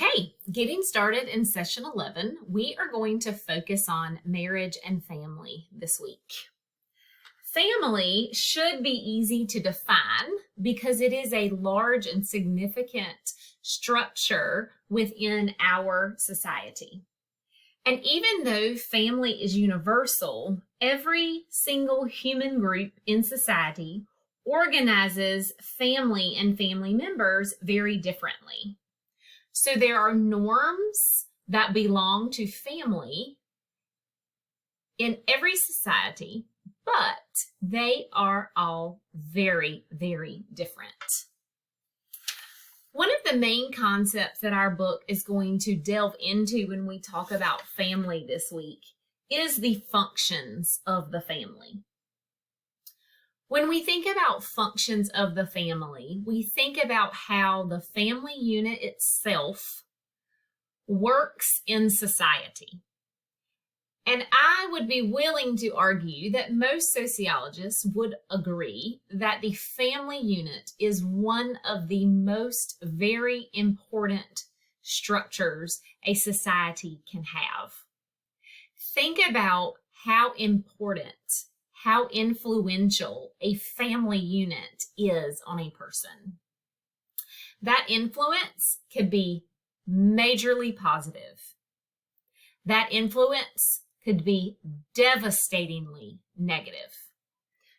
Okay, getting started in session 11, we are going to focus on marriage and family this week. Family should be easy to define because it is a large and significant structure within our society. And even though family is universal, every single human group in society organizes family and family members very differently. So there are norms that belong to family in every society, but they are all very, very different. One of the main concepts that our book is going to delve into when we talk about family this week is the functions of the family. When we think about functions of the family, we think about how the family unit itself works in society. And I would be willing to argue that most sociologists would agree that the family unit is one of the most very important structures a society can have. Think about how important, how influential a family unit is on a person. That influence could be majorly positive. That influence could be devastatingly negative.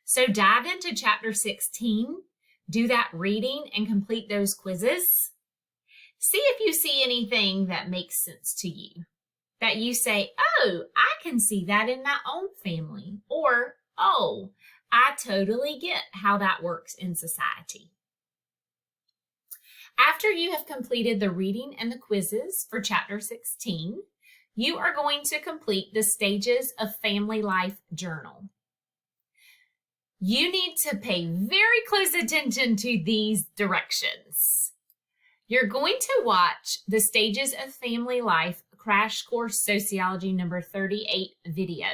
So dive into chapter 16, do that reading and complete those quizzes. See if you see anything that makes sense to you, that you say, oh, I can see that in my own family, or oh, I totally get how that works in society. After you have completed the reading and the quizzes for chapter 16, you are going to complete the Stages of Family Life journal. You need to pay very close attention to these directions. You're going to watch the Stages of Family Life Crash Course Sociology number 38 video.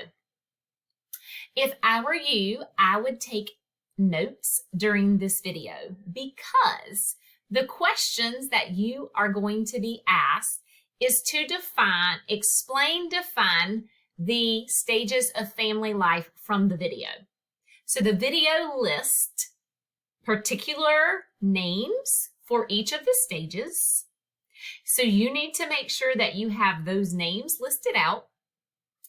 If I were you, I would take notes during this video because the questions that you are going to be asked is to define the stages of family life from the video. So the video lists particular names for each of the stages. So you need to make sure that you have those names listed out,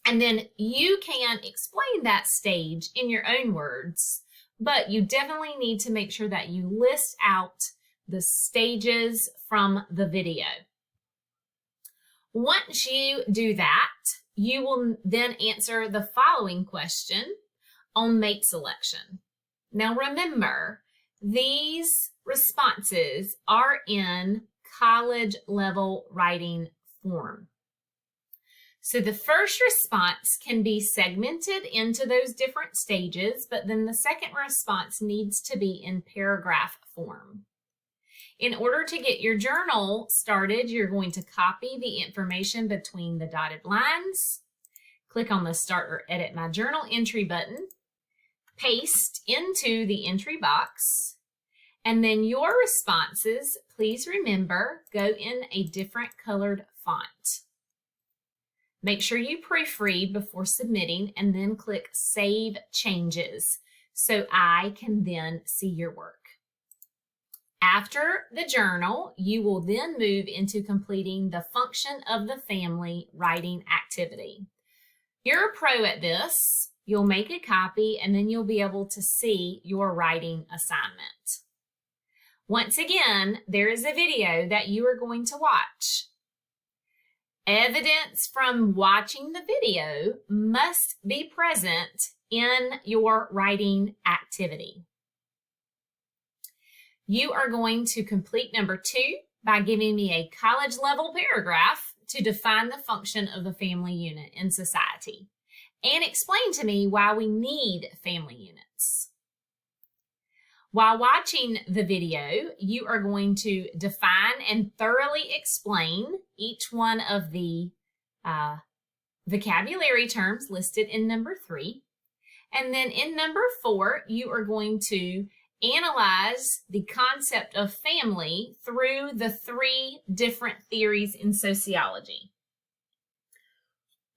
and then you can explain that stage in your own words, but you definitely need to make sure that you list out the stages from the video. Once you do that, you will then answer the following question on mate selection. Now remember, these responses are in college level writing form. So the first response can be segmented into those different stages, but then the second response needs to be in paragraph form. In order to get your journal started, you're going to copy the information between the dotted lines, click on the Start or Edit My Journal entry button, paste into the entry box, and then your responses, please remember, go in a different colored font. Make sure you proofread before submitting and then click Save Changes so I can then see your work. After the journal, you will then move into completing the function of the family writing activity. You're a pro at this. You'll make a copy and then you'll be able to see your writing assignment. Once again, there is a video that you are going to watch. Evidence from watching the video must be present in your writing activity. You are going to complete number 2 by giving me a college level paragraph to define the function of the family unit in society and explain to me why we need family units. While watching the video, you are going to define and thoroughly explain each one of the vocabulary terms listed in number 3. And then in number 4, you are going to analyze the concept of family through the 3 different theories in sociology.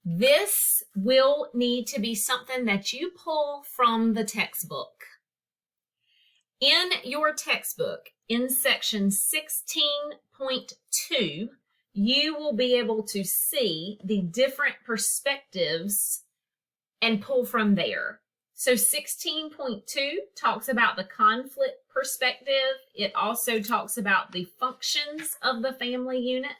This will need to be something that you pull from the textbook. In your textbook, in section 16.2, you will be able to see the different perspectives and pull from there. So 16.2 talks about the conflict perspective. It also talks about the functions of the family unit.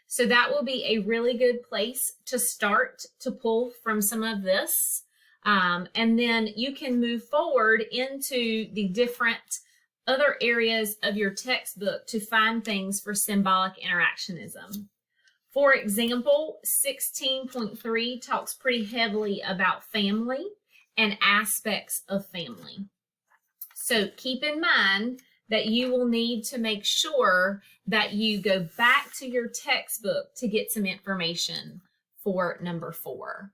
So that will be a really good place to start to pull from some of this. And then you can move forward into the different other areas of your textbook to find things for symbolic interactionism. For example, 16.3 talks pretty heavily about family and aspects of family. So keep in mind that you will need to make sure that you go back to your textbook to get some information for number 4.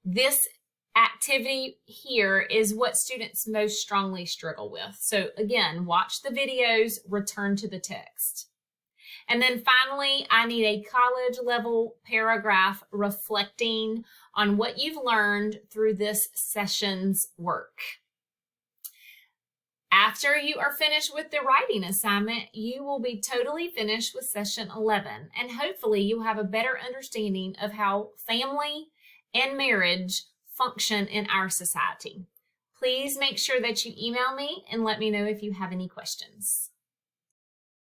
This activity here is what students most strongly struggle with. So again, watch the videos, return to the text. And then finally, I need a college level paragraph reflecting on what you've learned through this session's work. After you are finished with the writing assignment, you will be totally finished with session 11, and hopefully you'll have a better understanding of how family and marriage function in our society. Please make sure that you email me and let me know if you have any questions.